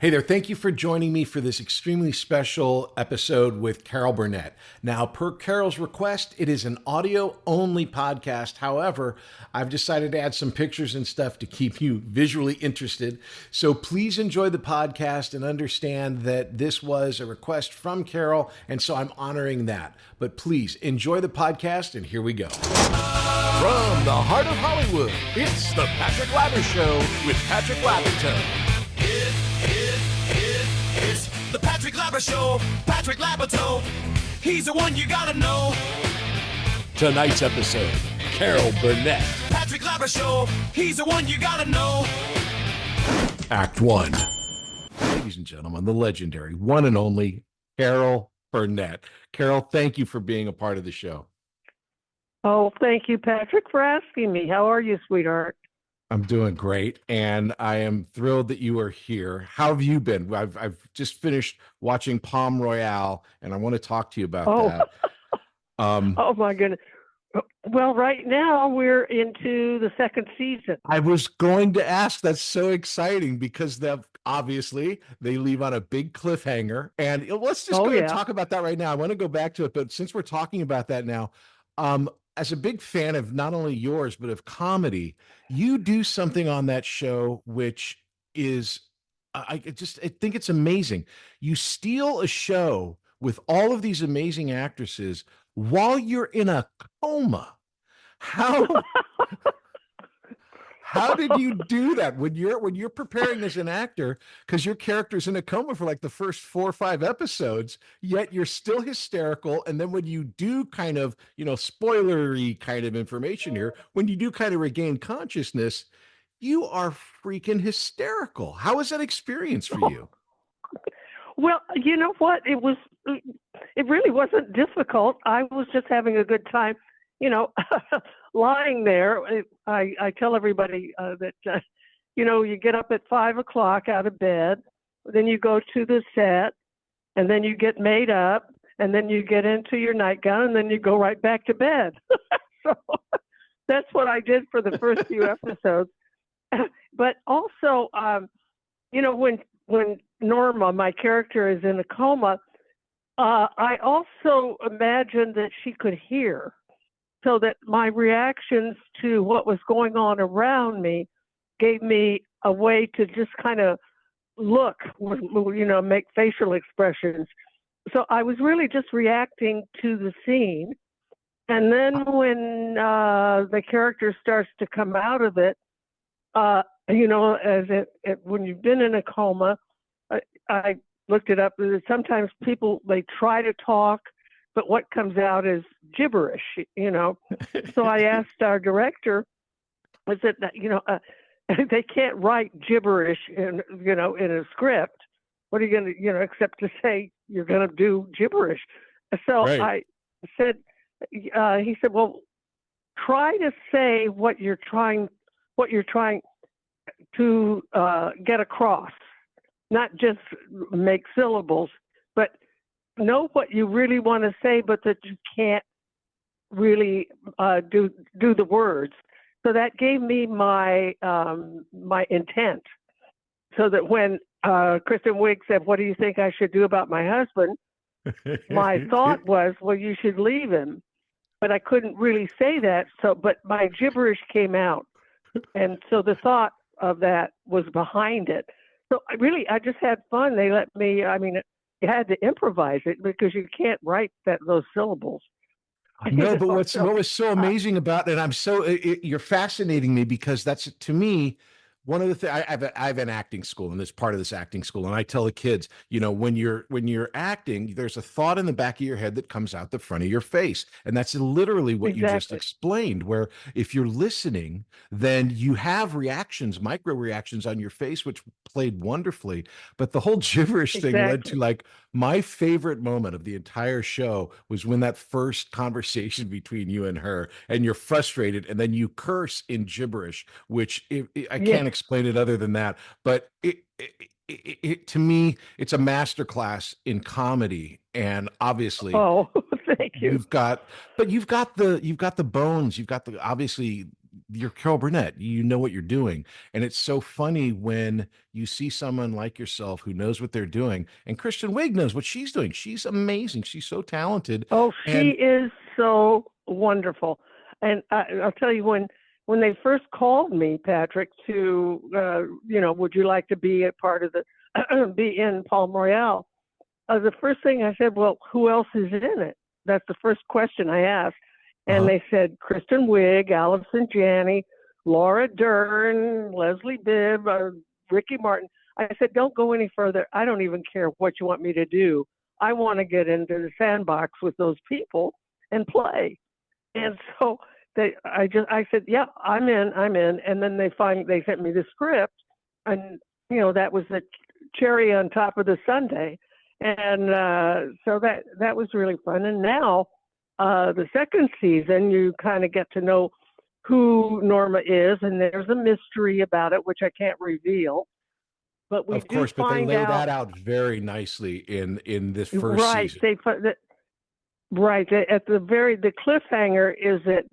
Hey there, thank you for joining me for this extremely special episode with Carol Burnett. Now, per Carol's request, it is an audio-only podcast. However, I've decided to add some pictures and stuff to keep you visually interested. So please enjoy the podcast and understand that this was a request from Carol, and so I'm honoring that. But please enjoy the podcast, and here we go. From the heart of Hollywood, it's the Patrick Labyorteaux Show with Patrick Labyorteaux. It's the Patrick Labyorteaux Show. Patrick Labyorteaux, he's the one you gotta know. Tonight's episode, Carol Burnett. Patrick Labyorteaux Show, he's the one you gotta know. Act 1. Ladies and gentlemen, the legendary, one and only Carol Burnett. Carol, thank you for being a part of the show. Oh, thank you, Patrick, for asking me. How are you, sweetheart? I'm doing great, and I am thrilled that you are here. How have you been? I've just finished watching Palm Royale, and I want to talk to you about that. Oh, my goodness. Well, right now we're into the second season. I was going to ask. That's so exciting because obviously they leave on a big cliffhanger, and let's just talk about that right now. I want to go back to it, but since we're talking about that now, as a big fan of not only yours, but of comedy, you do something on that show, which is, I think it's amazing. You steal a show with all of these amazing actresses while you're in a coma. How did you do that when you're preparing as an actor, because your character's in a coma for like the first 4 or 5 episodes, yet you're still hysterical. And then when you do kind of, spoilery kind of information here, when you do kind of regain consciousness, you are freaking hysterical. How was that experience for you? Well, you know what? It really wasn't difficult. I was just having a good time, lying there. I tell everybody that, you get up at 5 o'clock out of bed, then you go to the set, and then you get made up, and then you get into your nightgown, and then you go right back to bed. So that's what I did for the first few episodes. But also, when Norma, my character, is in a coma, I also imagined that she could hear, so that my reactions to what was going on around me gave me a way to just kind of look, make facial expressions. So I was really just reacting to the scene. And then when the character starts to come out of it, when you've been in a coma, I looked it up. Sometimes people, they try to talk, but what comes out is gibberish, So I asked our director, I said, they can't write gibberish in a script. What are you going to, except to say you're going to do gibberish. So right. I said, he said, well, try to say what you're trying to get across, not just make syllables, but know what you really want to say, but that you can't really do the words. So that gave me my intent, so that when Kristen Wiig said, "What do you think I should do about my husband?" my thought was, "Well, you should leave him," but I couldn't really say that. But my gibberish came out, and so the thought of that was behind it. So I just had fun. They let me. I mean, you had to improvise it because you can't write those syllables. No, but what was so amazing about it, you're fascinating me, because that's, to me, one of the things. I have an acting school, and this part of this acting school, and I tell the kids, when you're acting, there's a thought in the back of your head that comes out the front of your face, and that's literally what you just explained. Where if you're listening, then you have reactions, micro reactions on your face, which played wonderfully. But the whole gibberish thing led to, like, my favorite moment of the entire show was when that first conversation between you and her, and you're frustrated, and then you curse in gibberish, which I can't explain it other than that. But it to me, it's a masterclass in comedy, and obviously, oh, thank you. You've got the bones. You've got obviously you're Carol Burnett. You know what you're doing. And it's so funny when you see someone like yourself who knows what they're doing. And Kristen Wiig knows what she's doing. She's amazing. She's so talented. Oh, she And is so wonderful. And I'll tell you, when they first called me, Patrick, to would you like to be a part of the be in Palm Royale? The first thing I said, well, who else is in it? That's the first question I asked. And they said Kristen Wiig, Allison Janney, Laura Dern, Leslie Bibb, Ricky Martin. I said, don't go any further. I don't even care what you want me to do. I want to get into the sandbox with those people and play. And so I said, yeah, I'm in. And then they sent me the script, and that was the cherry on top of the sundae. And so that was really fun. And now the second season, you kind of get to know who Norma is, and there's a mystery about it, which I can't reveal. But we of course, but they find lay out, that out very nicely in this first right, season. The cliffhanger is that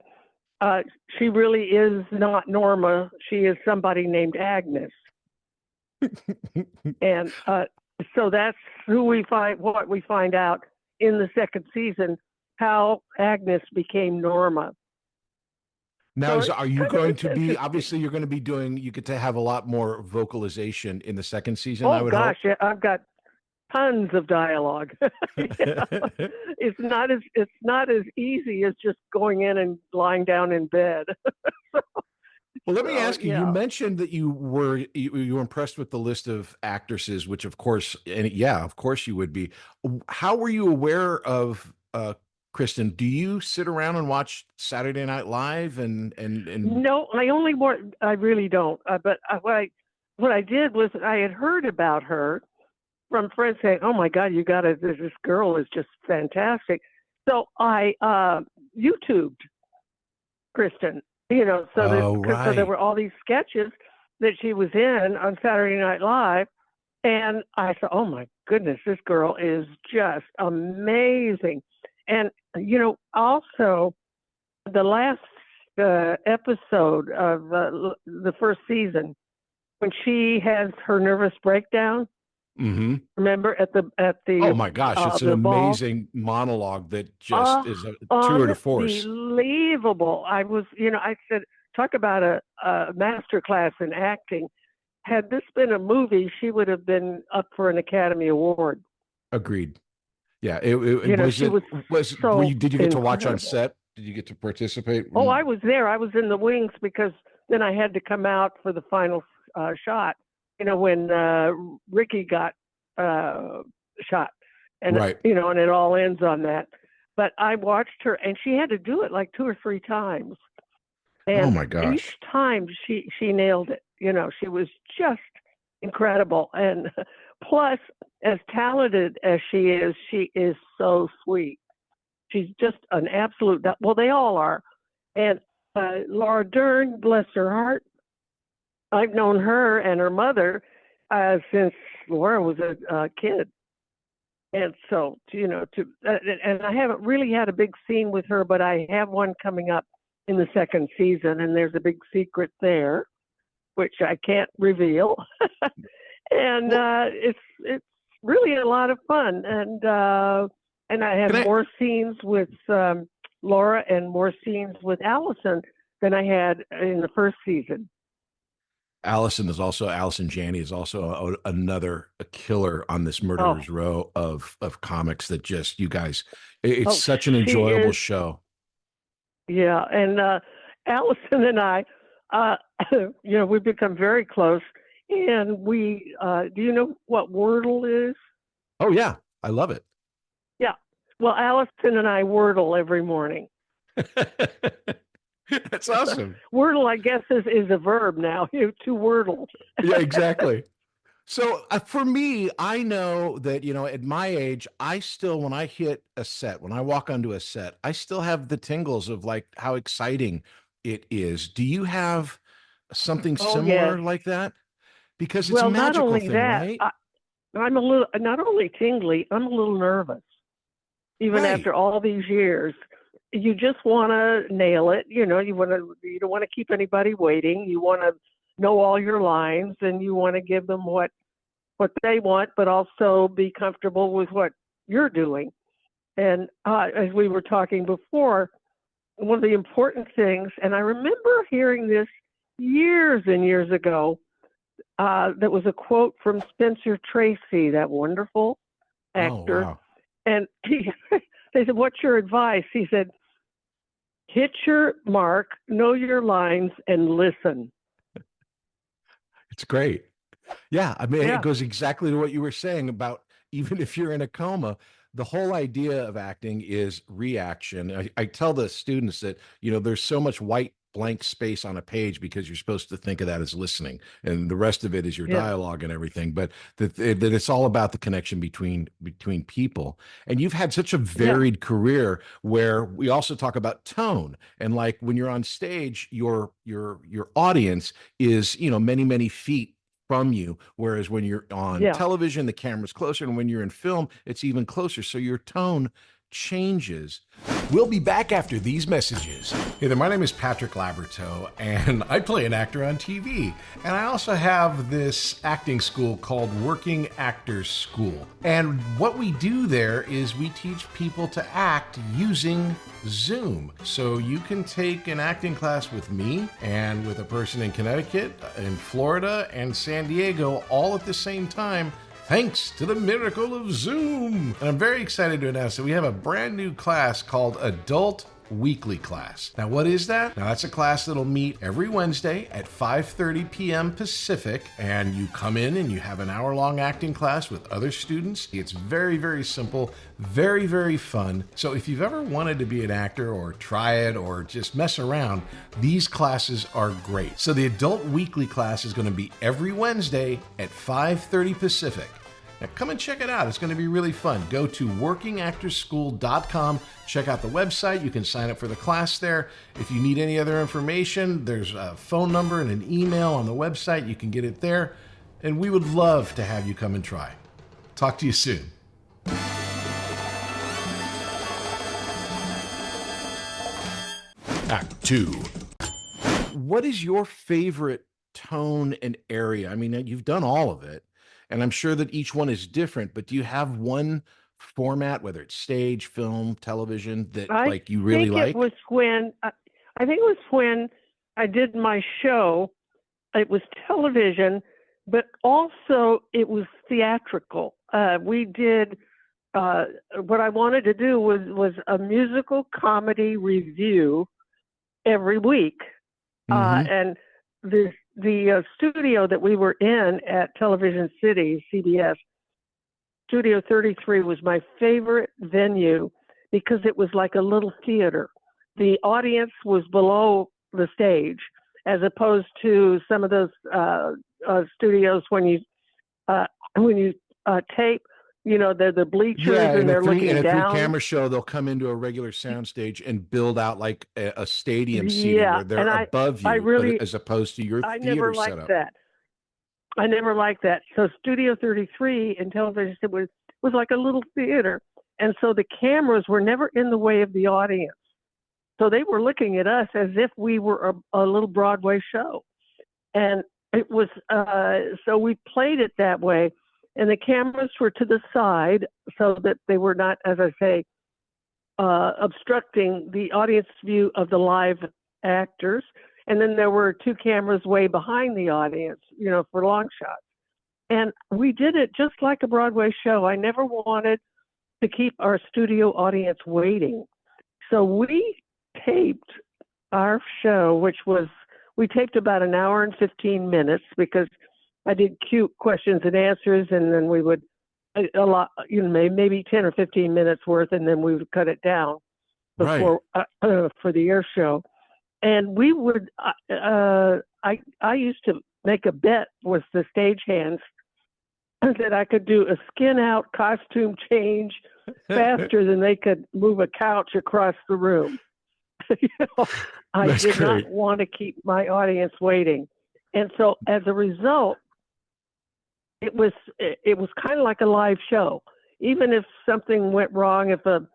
she really is not Norma. She is somebody named Agnes. And so that's what we find out in the second season, how Agnes became Norma. Now, So are you going to be, interesting. obviously you're going to be you get to have a lot more vocalization in the second season, I Oh would gosh, yeah, I've got tons of dialogue. Yeah. hope. It's not as easy as just going in and lying down in bed. Well, let me ask you, you Yeah. mentioned that you were impressed with the list of actresses, which of course, and yeah, of course you would be. How were you aware of Kristen? Do you sit around and watch Saturday Night Live and No, I really don't. But what I did was I had heard about her from friends saying, "Oh my God, this girl is just fantastic." So I YouTubed Kristen, Oh, so there right. were all these sketches that she was in on Saturday Night Live, and I thought, "Oh my goodness, this girl is just amazing." And also the last episode of the first season, when she has her nervous breakdown. Mm-hmm. Remember at Oh my gosh, it's an the ball? amazing monologue that just is a tour de force. Unbelievable. I said, talk about a master class in acting. Had this been a movie, she would have been up for an Academy Award. Agreed. Yeah, it was She it was was were so you did you get to watch on incredible. set? Did you get to participate? Oh, I was there. I was in the wings because then I had to come out for the final shot. When Ricky got shot, and Right. and it all ends on that. But I watched her, and she had to do it like 2 or 3 times, Oh and my each gosh. time she nailed it. She was just incredible, and plus, as talented as she is so sweet. She's just an absolute. Well, they all are, and Laura Dern, bless her heart. I've known her and her mother since Laura was a kid. And so, and I haven't really had a big scene with her, but I have one coming up in the second season, and there's a big secret there, which I can't reveal. And it's really a lot of fun, and I have Can I more scenes with Laura and more scenes with Allison than I had in the first season. Allison Janney is also another killer on this Oh, murderer's row of comics that just you guys it's oh, such an she enjoyable is. show. Yeah, and Allison and I, we've become very close. And do you know what Wordle is? Oh yeah, I love it. Yeah. Well, Allison and I Wordle every morning. That's awesome. Wordle, I guess, is a verb now. To Wordle. Yeah, exactly. So for me, I know that, at my age, I still, when I hit a set, when I walk onto a set, I still have the tingles of like how exciting it is. Do you have something Oh, yes. similar like that? Because it's a Well, not magical only thing, that, right? I'm not only tingly, I'm a little nervous, even Right. after all these years. you just want to nail it. You don't want to keep anybody waiting. You want to know all your lines, and you want to give them what they want, but also be comfortable with what you're doing. And as we were talking before, one of the important things, and I remember hearing this years and years ago, that was a quote from Spencer Tracy, that wonderful actor. Oh, wow. And they said, "What's your advice?" He said, "Hit your mark, know your lines, and listen." It's great. Yeah, I mean, Yeah. it goes exactly to what you were saying about even if you're in a coma, the whole idea of acting is reaction. I tell the students that, there's so much white blank space on a page because you're supposed to think of that as listening, and the rest of it is your Yeah. dialogue and everything. But that it's all about the connection between people. And you've had such a varied career where we also talk about tone, and like when you're on stage, your audience is many many feet from you, whereas when you're on Yeah. television the camera's closer, and when you're in film it's even closer, so your tone changes. We'll be back after these messages. Hey there, my name is Patrick Labyorteaux, and I play an actor on TV. And I also have this acting school called Working Actors School. And what we do there is we teach people to act using Zoom. So you can take an acting class with me and with a person in Connecticut, in Florida, and San Diego all at the same time, thanks to the miracle of Zoom. And I'm very excited to announce that we have a brand new class called Adult Weekly Class. Now, what is that? Now, that's a class that'll meet every Wednesday at 5:30 p.m. Pacific, and you come in and you have an hour-long acting class with other students. It's very, very simple, very, very fun. So if you've ever wanted to be an actor or try it or just mess around, these classes are great. So the Adult Weekly Class is going to be every Wednesday at 5:30 Pacific. Now come and check it out. It's going to be really fun. Go to workingactorschool.com. Check out the website. You can sign up for the class there. If you need any other information, there's a phone number and an email on the website. You can get it there. And we would love to have you come and try. Talk to you soon. Act 2. What is your favorite tone and area? I mean, you've done all of it, and I'm sure that each one is different, but do you have one format, whether it's stage, film, television, that you really like? I think it was when I did my show. It was television, but also it was theatrical. We did what I wanted to do was a musical comedy review every week, and the studio that we were in at Television City, CBS, Studio 33 was my favorite venue because it was like a little theater. The audience was below the stage, as opposed to some of those studios when you tape, they're the bleachers and they're looking in a down. three-camera show, they'll come into a regular soundstage and build out like a stadium seating where they're above you, but as opposed to your theater setup. I never liked that. So Studio 33 in television was like a little theater, and so the cameras were never in the way of the audience. So they were looking at us as if we were a little Broadway show, and it was so we played it that way. And the cameras were to the side so that they were not, as I say, obstructing the audience view of the live actors. And then there were two cameras way behind the audience, for long shots. And we did it just like a Broadway show. I never wanted to keep our studio audience waiting. So we taped our show, we taped about an hour and 15 minutes because I did cute questions and answers, and then we would a lot, maybe 10 or 15 minutes worth, and then we would cut it down before for the air show. And we would, I used to make a bet with the stagehands that I could do a skin out costume change faster than they could move a couch across the room. I did not want to keep my audience waiting, and so as a result, it was kind of like a live show. Even if something went wrong, if a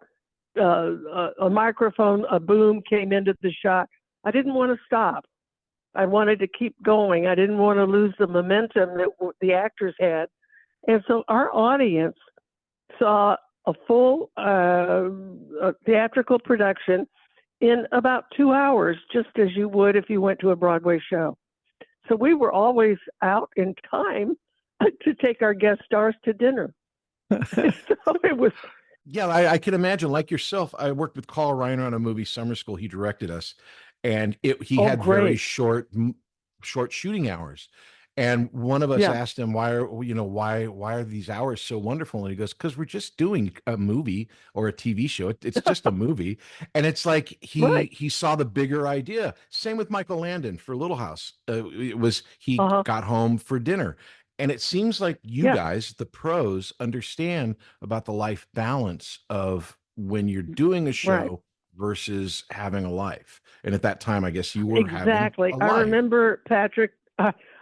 a microphone, a boom came into the shot, I didn't want to stop. I wanted to keep going. I didn't want to lose the momentum that the actors had. And so our audience saw a full theatrical production in about 2 hours, just as you would if you went to a Broadway show. So we were always out in time to take our guest stars to dinner. So it was. Yeah, I can imagine. Like yourself, I worked with Carl Reiner on a movie, Summer School. He directed us, and he had very Great. short shooting hours. And one of us Yeah. asked him, why are these hours so wonderful? And he goes, because we're just doing a movie or a TV show. It's just a movie. And it's like Right. he saw the bigger idea. Same with Michael Landon for Little House. It was he got home for dinner. And it seems like you guys, the pros, understand about the life balance of when you're doing a show versus having a life. And at that time, I guess you were Exactly. having a I life. remember, Patrick,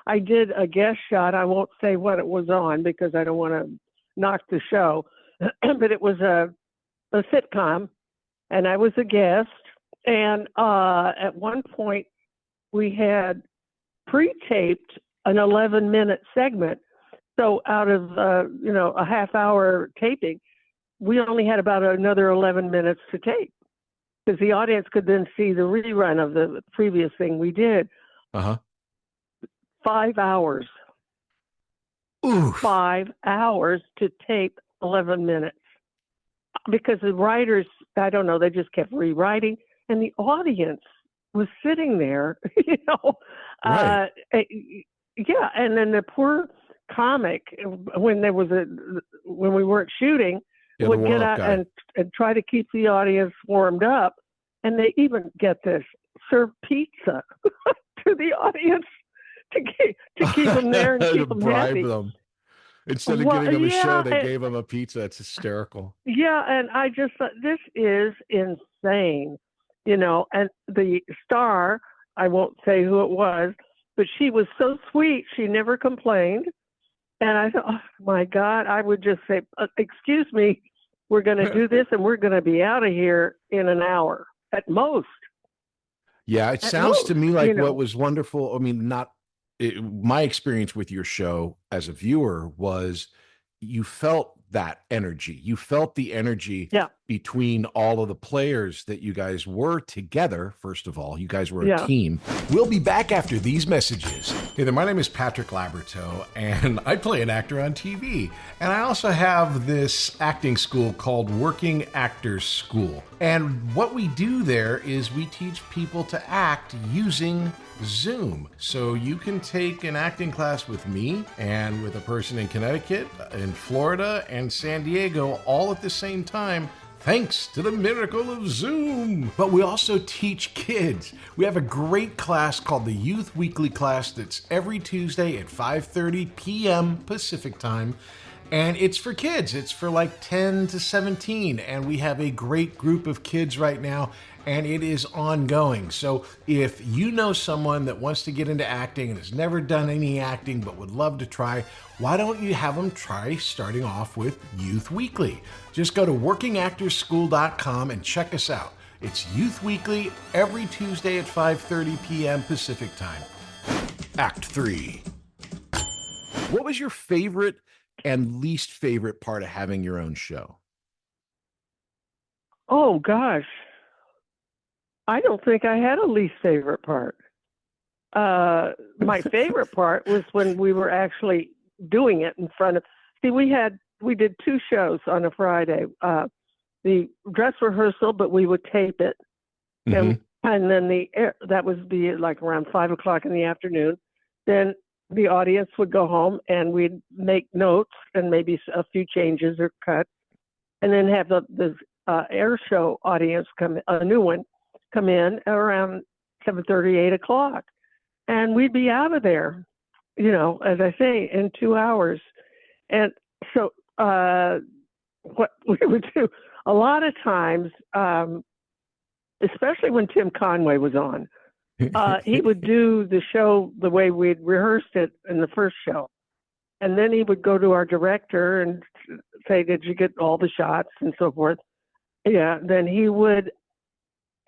I did a guest shot. I won't say what it was on because I don't want to knock the show, but it was a sitcom, and I was a guest. And at one point, we had pre-taped an 11-minute segment. So out of a half-hour taping, we only had about another 11 minutes to tape because the audience could then see the rerun of the previous thing we did. 5 hours. Oof. 5 hours to tape 11 minutes. Because the writers, I don't know, they just kept rewriting. And the audience was sitting there, Right. Yeah, and then the poor comic, when we weren't shooting, would get out and try to keep the audience warmed up. And they even, get this, serve pizza to the audience to keep them there and keep them happy. Them. Instead of giving them a show, they gave them a pizza. It's hysterical. Yeah, and I just thought, this is insane, and the star, I won't say who it was, but she was so sweet. She never complained. And I thought, oh, my God, I would just say, excuse me, we're going to do this and we're going to be out of here in an hour at most. Yeah, it sounds to me like what was wonderful. I mean, my experience with your show as a viewer was you felt that energy. You felt the energy between all of the players that you guys were together. First of all, you guys were a team. We'll be back after these messages. Hey there, my name is Patrick Labyorteaux, and I play an actor on TV. And I also have this acting school called Working Actors School. And what we do there is we teach people to act using Zoom. So you can take an acting class with me and with a person in Connecticut, in Florida, and San Diego all at the same time, thanks to the miracle of Zoom. But we also teach kids. We have a great class called the Youth Weekly class that's every Tuesday at 5:30 p.m. Pacific time. And it's for kids. It's for like 10 to 17. And we have a great group of kids right now, and it is ongoing. So if you know someone that wants to get into acting and has never done any acting but would love to try, why don't you have them try starting off with Youth Weekly? Just go to workingactorsschool.com and check us out. It's Youth Weekly every Tuesday at 5:30 p.m. Pacific time. Act 3. What was your favorite and least favorite part of having your own show? Oh, gosh. I don't think I had a least favorite part. My favorite part was when we were actually doing it in front of, we did 2 shows on a Friday, the dress rehearsal, but we would tape it. And then that would be like around 5:00 in the afternoon. Then the audience would go home and we'd make notes and maybe a few changes or cuts, and then have the air show audience a new one come in around 7:30, 8:00. And we'd be out of there, as I say, in 2 hours. And so what we would do a lot of times, especially when Tim Conway was on, he would do the show the way we'd rehearsed it in the first show. And then he would go to our director and say, did you get all the shots and so forth? yeah, then he would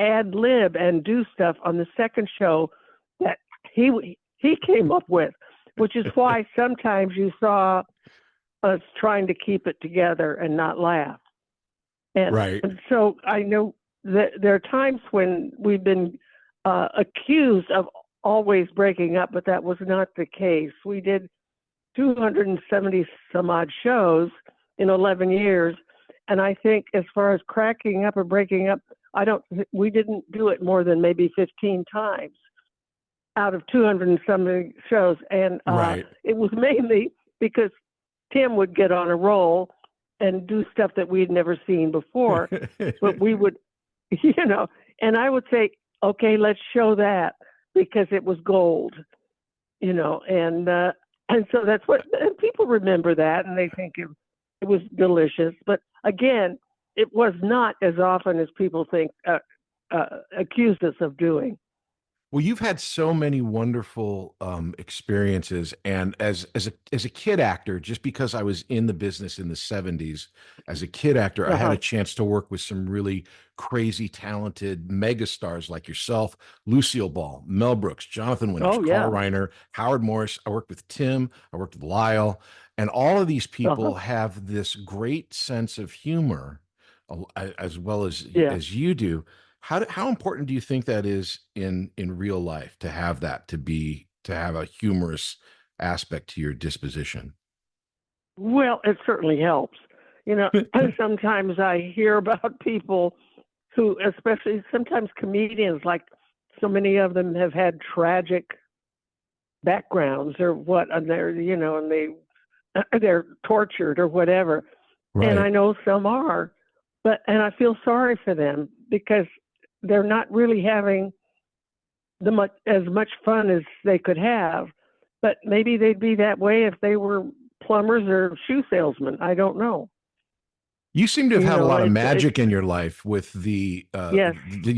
ad lib and do stuff on the second show that he came up with, which is why sometimes you saw us trying to keep it together and not laugh. Right. And so I know that there are times when we've been accused of always breaking up, but that was not the case. We did 270 some odd shows in 11 years. And I think as far as cracking up or breaking up, we didn't do it more than maybe 15 times out of 200 and something shows. And Right. it was mainly because Tim would get on a roll and do stuff that we'd never seen before. But we would, and I would say, okay, let's show that because it was gold, and so that's what, and people remember that and they think it was delicious. But again, it was not as often as people think, accused us of doing. Well, you've had so many wonderful experiences, and as a kid actor, just because I was in the business in the '70s, as a kid actor, I had a chance to work with some really crazy, talented megastars like yourself, Lucille Ball, Mel Brooks, Jonathan Winters, Carl Reiner, Howard Morris. I worked with Tim, I worked with Lyle, and all of these people have this great sense of humor, as well as you do. How important do you think that is in real life to have that, to have a humorous aspect to your disposition? Well, it certainly helps. Sometimes I hear about people who, especially sometimes comedians, like so many of them have had tragic backgrounds or what, and they're tortured or whatever. Right. And I know some are, and I feel sorry for them because they're not really having as much fun as they could have, but maybe they'd be that way if they were plumbers or shoe salesmen. I don't know. You seem to have had a lot of magic in your life with you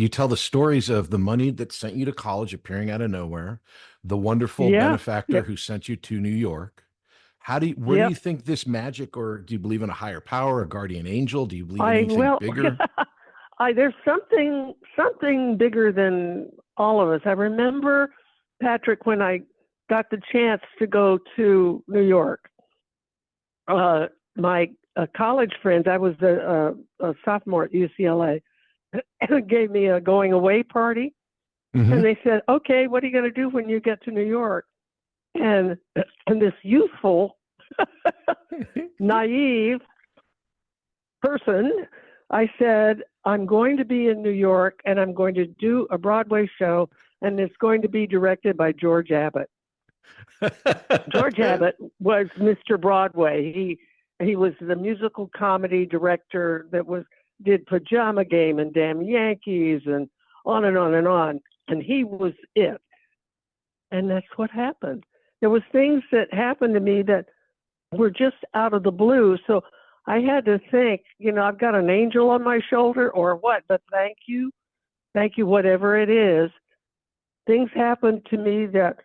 tell the stories of the money that sent you to college appearing out of nowhere, the wonderful benefactor who sent you to New York. Where do you think this magic, or do you believe in a higher power, a guardian angel? Do you believe in anything bigger? There's something bigger than all of us. I remember, Patrick, when I got the chance to go to New York, my college friends, I was a sophomore at UCLA, gave me a going away party. Mm-hmm. And they said, okay, what are you going to do when you get to New York? And this youthful, naive person, I said, I'm going to be in New York and I'm going to do a Broadway show, and it's going to be directed by George Abbott. George Abbott was Mr. Broadway. He was the musical comedy director that did Pajama Game and Damn Yankees and on and on and on. And he was it. And that's what happened. There was things that happened to me that were just out of the blue. So I had to think, I've got an angel on my shoulder or what, but thank you, whatever it is. Things happened to me that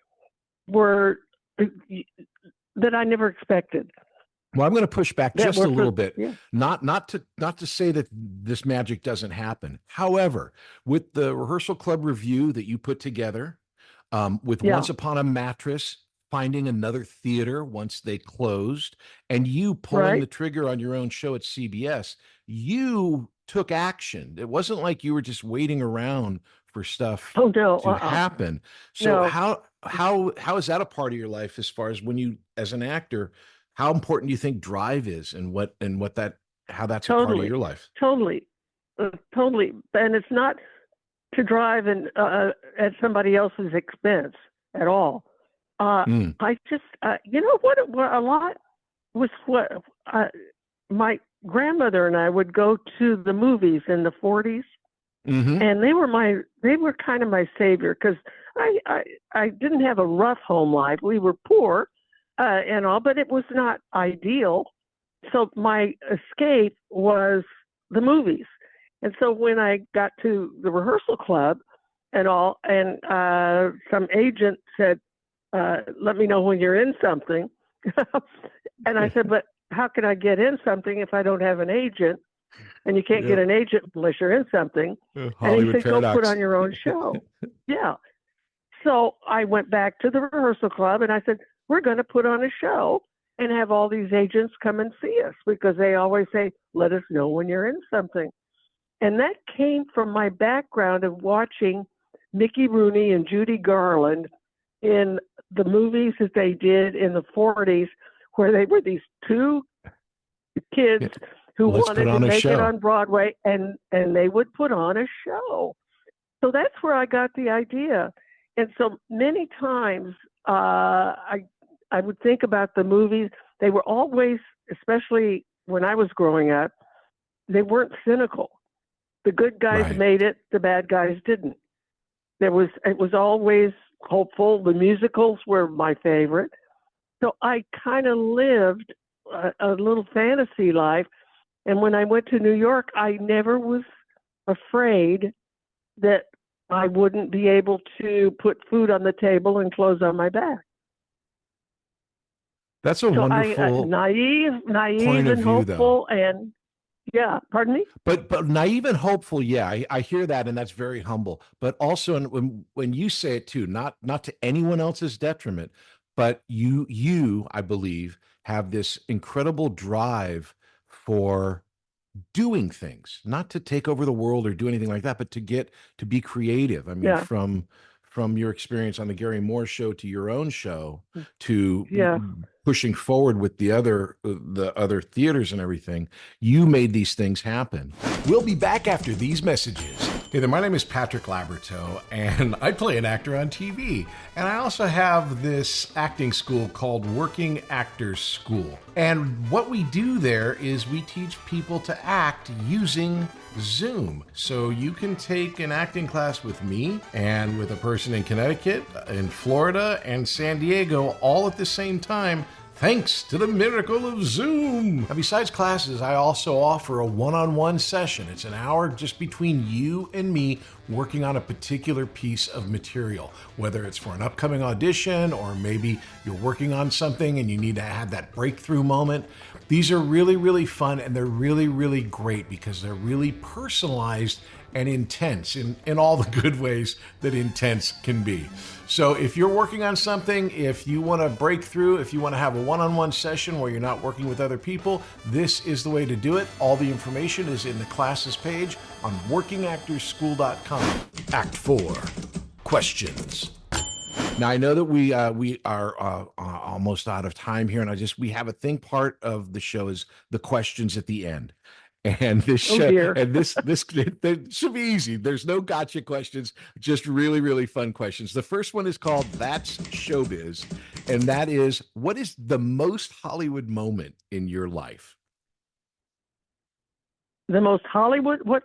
I never expected. Well, I'm going to push back just a little bit. Yeah. Not to say that this magic doesn't happen. However, with the rehearsal club review that you put together, with Once Upon a Mattress, finding another theater once they closed, and you pulling the trigger on your own show at CBS, you took action. It wasn't like you were just waiting around for stuff to happen. So how is that a part of your life, as far as when you, as an actor, how important do you think drive is, and how that's a part of your life? Totally. And it's not to drive at somebody else's expense at all. I just, what a lot was what my grandmother and I would go to the movies in the 40s, and they were kind of my savior, because I didn't have a rough home life. We were poor and all, but it was not ideal. So my escape was the movies. And so when I got to the rehearsal club and all, and some agent said, let me know when you're in something. And I said, but how can I get in something if I don't have an agent? and you can't get an agent unless you're in something. And he Hollywood said, paradox. go put on your own show. Yeah. So I went back to the rehearsal club and I said, we're going to put on a show and have all these agents come and see us, because they always say, let us know when you're in something. And that came from my background of watching Mickey Rooney and Judy Garland in the movies that they did in the 40s, where they were these two kids who wanted to make it on Broadway, and they would put on a show. So that's where I got the idea. And so many times I would think about the movies. They were always, especially when I was growing up, they weren't cynical. The good guys made it, the bad guys didn't. It was always hopeful. The musicals were my favorite. So I kind of lived a little fantasy life. And when I went to New York, I never was afraid that I wouldn't be able to put food on the table and clothes on my back. That's a wonderful naive point of and view, hopeful, though. and yeah, pardon me. But naive and hopeful, yeah, I hear that, and that's very humble. But also, when you say it too, not to anyone else's detriment, but you, I believe, have this incredible drive for doing things, not to take over the world or do anything like that, but to be creative. I mean, from your experience on the Gary Moore show to your own show to pushing forward with the other theaters and everything, you made these things happen. We'll be back after these messages. Hey there, my name is Patrick Labyorteaux, and I play an actor on TV. And I also have this acting school called Working Actors School. And what we do there is we teach people to act using Zoom. So you can take an acting class with me and with a person in Connecticut, in Florida, and San Diego all at the same time, thanks to the miracle of Zoom. Now, besides classes, I also offer a one-on-one session. It's an hour just between you and me working on a particular piece of material, whether it's for an upcoming audition or maybe you're working on something and you need to have that breakthrough moment. These are really, really fun, and they're really, really great because they're really personalized and intense in all the good ways that intense can be. So if you're working on something, if you want to break through, if you want to have a one-on-one session where you're not working with other people, this is the way to do it. All the information is in the classes page on workingactorsschool.com. Act 4, questions. Now, I know that we are almost out of time here, and we have a thing. Part of the show is the questions at the end. And this show, and this should be easy. There's no gotcha questions, just really, really fun questions. The first one is called That's Showbiz, and that is, what is the most Hollywood moment in your life? The most Hollywood? What?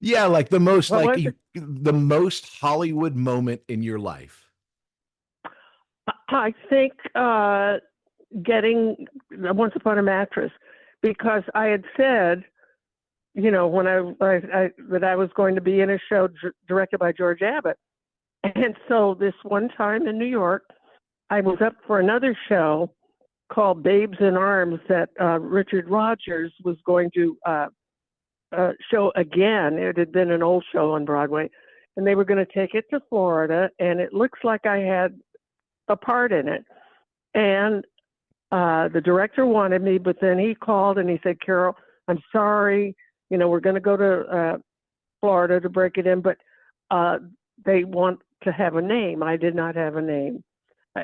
Yeah, like the most, the most Hollywood moment in your life. I think getting Once Upon a Mattress. Because I had said, you know, when I that I was going to be in a show directed by George Abbott. And so this one time in New York, I was up for another show called Babes in Arms that Richard Rodgers was going to show again. It had been an old show on Broadway, and they were going to take it to Florida, and it looks like I had a part in it. And the director wanted me, but then he called and he said, Carol, I'm sorry, you know, we're going to go to Florida to break it in, but they want to have a name. I did not have a name.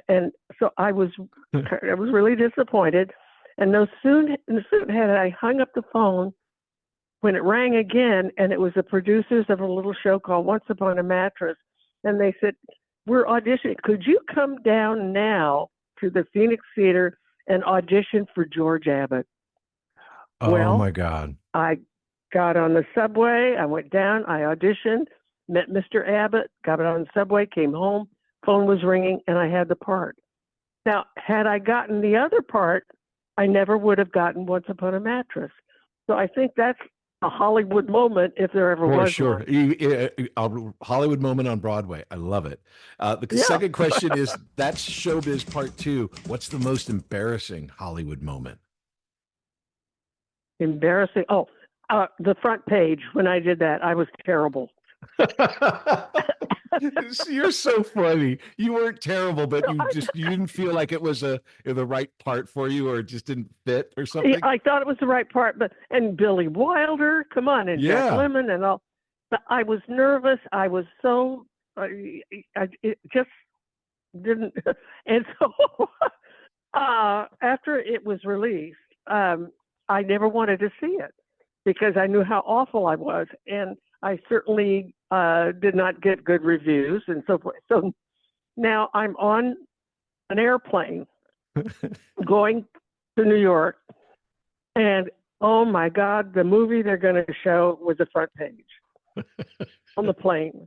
And so I was really disappointed. And no sooner had I hung up the phone when it rang again, and it was the producers of a little show called Once Upon a Mattress. And they said, we're auditioning. Could you come down now to the Phoenix Theater and audition for George Abbott? Oh, my God. I got on the subway. I went down. I auditioned, met Mr. Abbott, got on the subway, came home, phone was ringing, and I had the part. Now, had I gotten the other part, I never would have gotten Once Upon a Mattress. So I think that's a Hollywood moment, if there ever was sure. one. A Hollywood moment on Broadway. I love it. The second question is, that's Showbiz Part 2. What's the most embarrassing Hollywood moment? Embarrassing? Oh, The front page, when I did that, I was terrible. You're so funny. You weren't terrible, but you didn't feel like it was the right part for you, or it just didn't fit or something. I thought it was the right part, and Billy Wilder, come on, and Jack Yeah. Lemmon and all. But I was nervous. I was so it just didn't. And so after it was released, I never wanted to see it because I knew how awful I was, and I certainly did not get good reviews and so forth. So now I'm on an airplane going to New York, and oh my God, the movie they're going to show was the front page on the plane.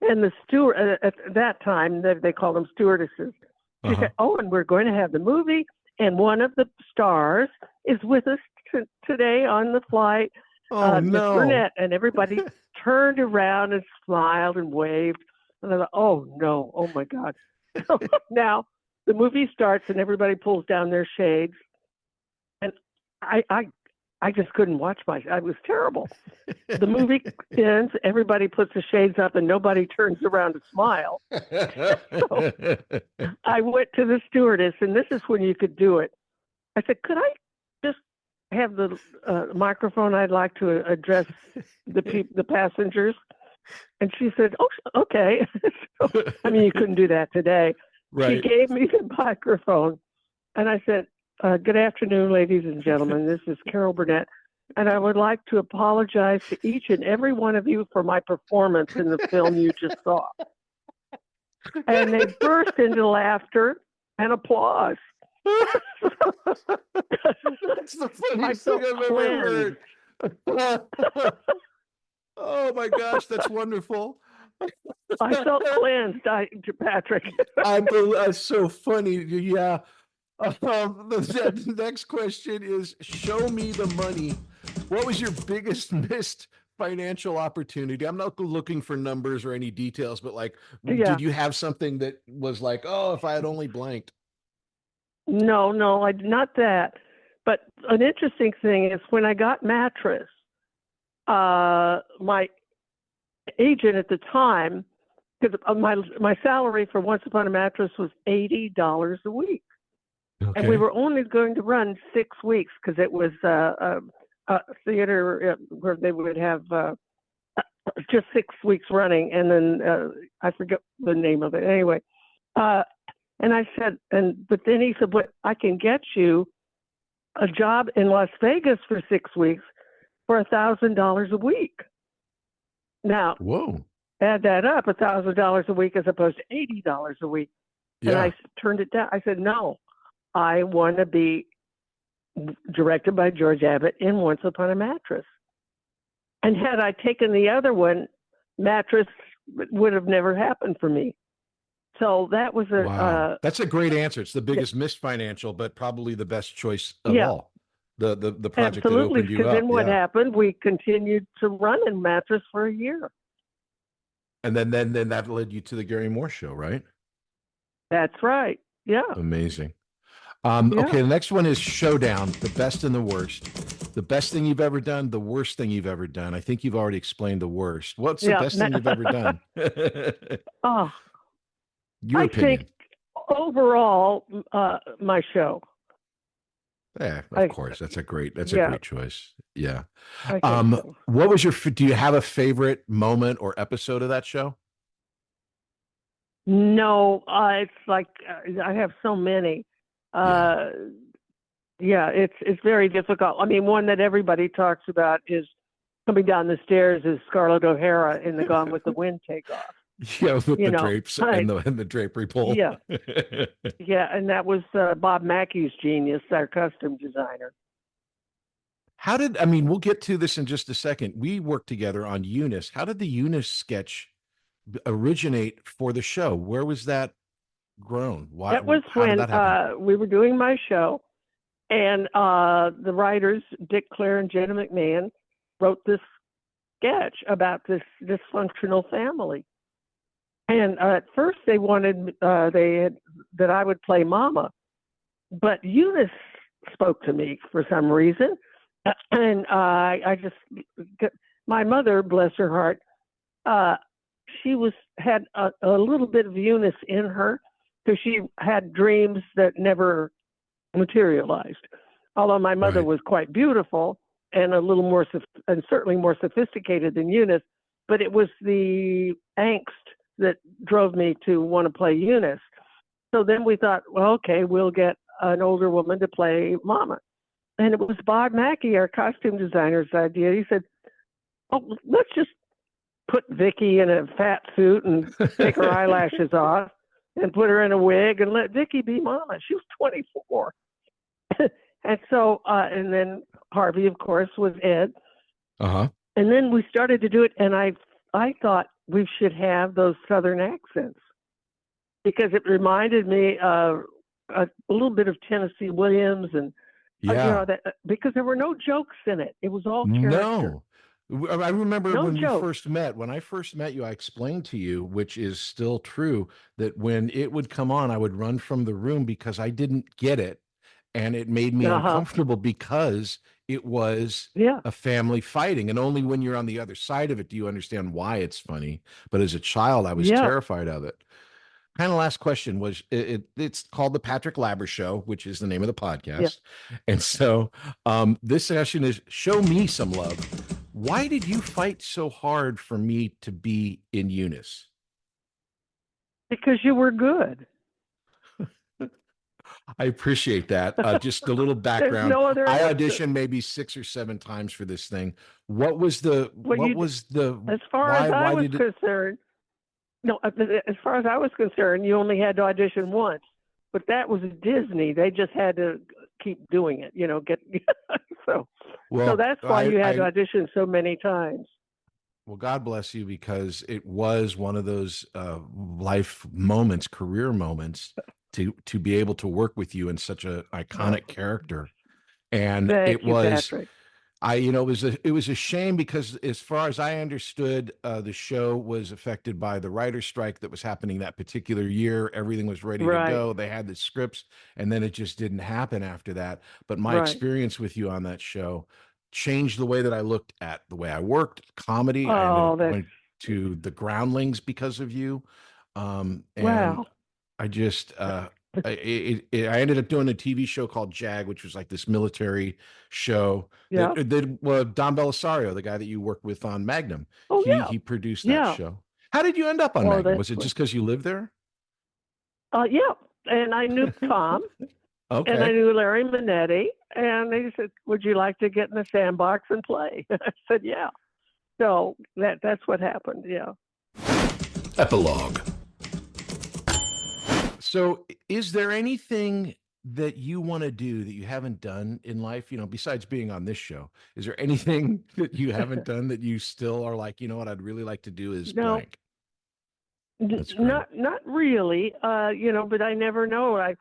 And the steward, at that time, they called them stewardesses. She said, "Oh, and we're going to have the movie, and one of the stars is with us today on the flight." Oh, Miss no. Burnett, and everybody turned around and smiled and waved. And I thought, oh, no, oh, my God. So now the movie starts and everybody pulls down their shades. And I just couldn't watch I was terrible. The movie ends, everybody puts the shades up, and nobody turns around to smile. So I went to the stewardess, and this is when you could do it. I said, could I just have the microphone? I'd like to address the passengers. And she said, "Oh, okay." So, I mean, you couldn't do that today. Right. She gave me the microphone, and I said, "Good afternoon, ladies and gentlemen. This is Carol Burnett, and I would like to apologize to each and every one of you for my performance in the film you just saw." And they burst into laughter and applause. That's the funniest thing I've ever heard. Oh my gosh, that's wonderful. I felt cleansed, Patrick. That's so funny. Yeah. The next question is, show me the money. What was your biggest missed financial opportunity? I'm not looking for numbers or any details, but like, did you have something that was like, oh, if I had only blanked? No, not that. But an interesting thing is when I got Mattress, my agent at the time, because my salary for Once Upon a Mattress was $80 a week. Okay. And we were only going to run 6 weeks because it was a theater where they would have just 6 weeks running. And then I forget the name of it. Anyway, and I said, but then he said, "But I can get you a job in Las Vegas for 6 weeks for $1,000 a week." Now, whoa, add that up, $1,000 a week as opposed to $80 a week. yeah. And I turned it down. I said, "No, I want to be directed by George Abbott in Once Upon a Mattress." And had I taken the other one, Mattress would have never happened for me. So that was wow. That's a great answer. It's the biggest missed financial, but probably the best choice of all. The project absolutely, that opened you because up. then what happened? We continued to run in Mattress for a year. And then that led you to the Gary Moore Show, right? That's right. Yeah. Amazing. Okay, the next one is Showdown, the best and the worst. The best thing you've ever done, the worst thing you've ever done. I think you've already explained the worst. What's the best thing you've ever done? Your opinion. Think overall, my show. Yeah, of course. That's a great choice. Yeah. So. What was do you have a favorite moment or episode of that show? No, it's like I have so many. It's very difficult. I mean, one that everybody talks about is coming down the stairs is Scarlett O'Hara in the Gone with the Wind takeoff. Yeah, with the drapes and the drapery pole. Yeah. Yeah, and that was Bob Mackey's genius, our costume designer. We'll get to this in just a second. We worked together on Eunice. How did the Eunice sketch originate for the show? Where was that grown? Why? That was when we were doing my show, and the writers, Dick Clare and Jenna McMahon, wrote this sketch about this dysfunctional family. And at first they wanted that I would play Mama, but Eunice spoke to me for some reason, And I just, my mother, bless her heart, she had a little bit of Eunice in her because she had dreams that never materialized. Although my mother Right. was quite beautiful and a little more, and certainly more sophisticated than Eunice, but it was the angst that drove me to want to play Eunice. So then we thought, well, okay, we'll get an older woman to play Mama. And it was Bob Mackey, our costume designer's idea. He said, oh, let's just put Vicky in a fat suit and take her eyelashes off and put her in a wig and let Vicky be Mama. She was 24. And so, and then Harvey, of course, was Ed. Uh-huh. And then we started to do it, and I thought we should have those Southern accents because it reminded me of a little bit of Tennessee Williams and Yeah. because there were no jokes in it. It was all character. No. I remember No when we jokes. first met, when I first met you, I explained to you, which is still true, that when it would come on, I would run from the room because I didn't get it. And it made me uncomfortable because it was a family fighting. And only when you're on the other side of it do you understand why it's funny. But as a child, I was terrified of it. Kind of last question was it's called the Patrick Labyorteaux Show, which is the name of the podcast. And so this session is Show Me Some Love. Why did you fight so hard for me to be in Eunice? Because you were good. I appreciate that. Just a little background. No other I answer. auditioned maybe 6 or 7 times for this thing. What was the as far as I was concerned? No, as far as I was concerned, you only had to audition once, but that was Disney. They just had to keep doing it, so that's why you had to audition so many times. Well, God bless you, because it was one of those life moments, career moments, to be able to work with you in such an iconic character. And Thank you, Patrick. It was a shame because as far as I understood, the show was affected by the writer's strike that was happening that particular year. Everything was ready to go. They had the scripts, and then it just didn't happen after that. But my experience with you on that show changed the way that I looked at the way I worked, comedy. I ended up going to the Groundlings because of you. And I just I ended up doing a TV show called Jag, which was like this military show. Don Belisario, the guy that you worked with on Magnum, he produced that show. How did you end up on Magnum? Was it just because you lived there? Yeah, and I knew Tom. Okay. And I knew Larry Minetti, and they said, "Would you like to get in the sandbox and play?" I said, "Yeah." So that's what happened. Yeah. Epilogue. So, is there anything that you want to do that you haven't done in life? Besides being on this show, is there anything that you haven't done that you still are like, what I'd really like to do is blank? Not really. But I never know.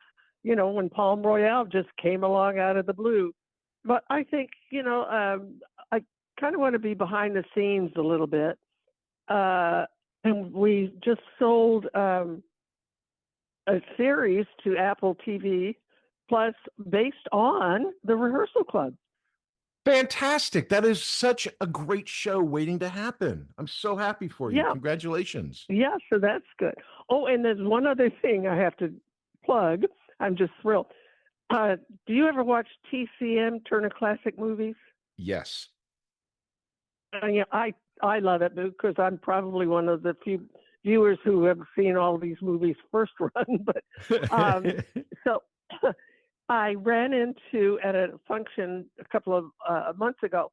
When Palm Royale just came along out of the blue. But I think, I kind of want to be behind the scenes a little bit. And we just sold a series to Apple TV Plus based on the Rehearsal Club. Fantastic. That is such a great show waiting to happen. I'm so happy for you. Congratulations. Yeah, so that's good. Oh, and there's one other thing I have to plug. I'm just thrilled. Do you ever watch TCM, Turner Classic Movies? Yes. I love it because I'm probably one of the few viewers who have seen all these movies first run. But so I ran into at a function a couple of months ago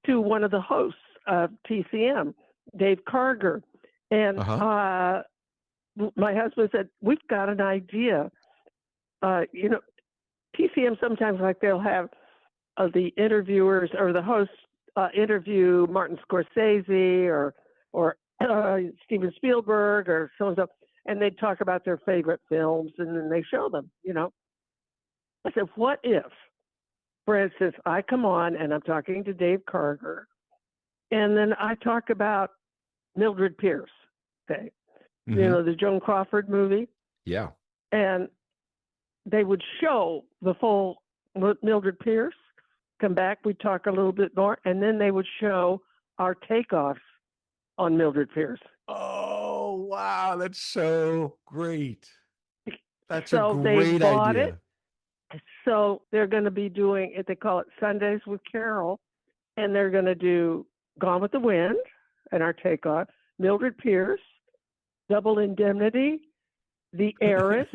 to one of the hosts of TCM, Dave Karger, and my husband said, "We've got an idea." TCM sometimes they'll have the interviewers or the hosts interview Martin Scorsese or Steven Spielberg or so and so, and they'd talk about their favorite films and then they show them. I said, what if, for instance, I come on and I'm talking to Dave Karger, and then I talk about Mildred Pierce, okay, the Joan Crawford movie, and they would show the full Mildred Pierce come back, we'd talk a little bit more, and then they would show our takeoffs on Mildred Pierce. Oh, wow. That's so great. That's a So they great bought idea. it. So they're going to be doing it. They call it Sundays with Carol, and they're going to do Gone with the Wind and our takeoff, Mildred Pierce, Double Indemnity, The Heiress,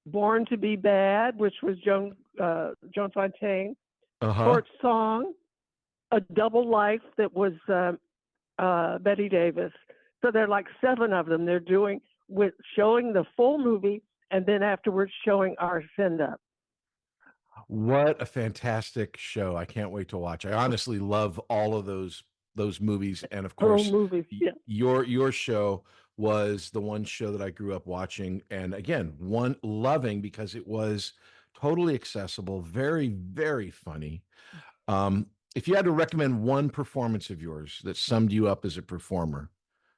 Born to Be Bad, which was Joan Fontaine, Uh-huh. Court Song, A Double Life that was Betty Davis. So there are like 7 of them. They're doing with showing the full movie and then afterwards showing our send up. What a fantastic show. I can't wait to watch. I honestly love all of those movies. And of course, Full movies. Yeah. your show was the one show that I grew up watching. And again, loving because it was totally accessible, very, very funny. If you had to recommend one performance of yours that summed you up as a performer,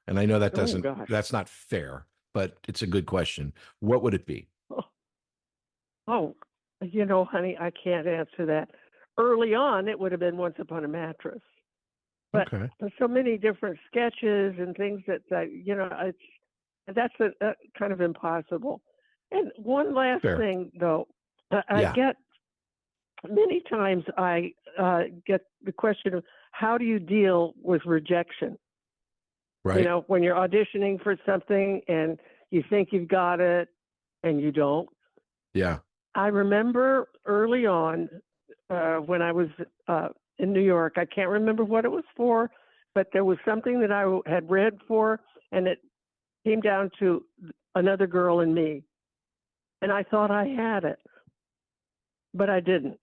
and I know that that's not fair, but it's a good question. What would it be? Oh, honey, I can't answer that. Early on, it would have been Once Upon a Mattress. But Okay. there's so many different sketches and things that's kind of impossible. And one last Fair. thing, though, I get many times I get the question of how do you deal with rejection? Right. When you're auditioning for something and you think you've got it and you don't. Yeah. I remember early on when I was in New York, I can't remember what it was for, but there was something that I had read for, and it came down to Another Girl and Me. And I thought I had it, but I didn't.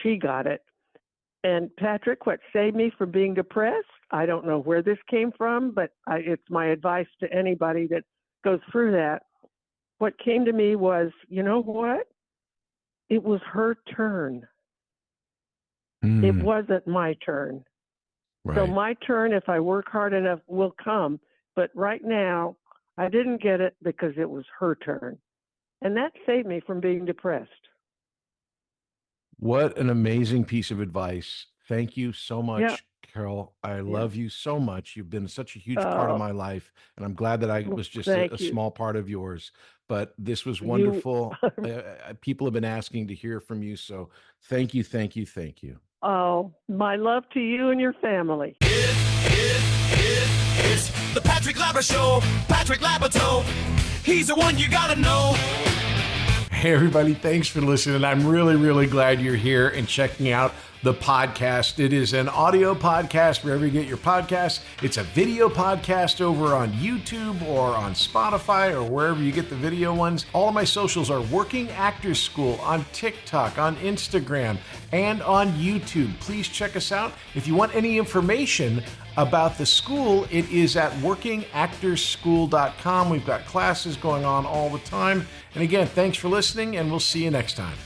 She got it. And Patrick, what saved me from being depressed, I don't know where this came from, but it's my advice to anybody that goes through that. What came to me was, you know what? It was her turn. It wasn't my turn. Right. So my turn, if I work hard enough, will come. But right now, I didn't get it because it was her turn. And that saved me from being depressed. What an amazing piece of advice. Thank you so much, Carol. I love you so much. You've been such a huge part of my life, and I'm glad that I was just a small part of yours. But this was wonderful. People have been asking to hear from you, so thank you, thank you, thank you. Oh, my love to you and your family. It's the Patrick Labyorteaux Show. Patrick Labyorteaux. He's the one you gotta know. Hey, everybody, thanks for listening. I'm really, really glad you're here and checking out the podcast. It is an audio podcast wherever you get your podcasts. It's a video podcast over on YouTube or on Spotify or wherever you get the video ones. All of my socials are Working Actors School on TikTok, on Instagram, and on YouTube. Please check us out. If you want any information about the school, it is at workingactorsschool.com. We've got classes going on all the time. And again, thanks for listening, and we'll see you next time.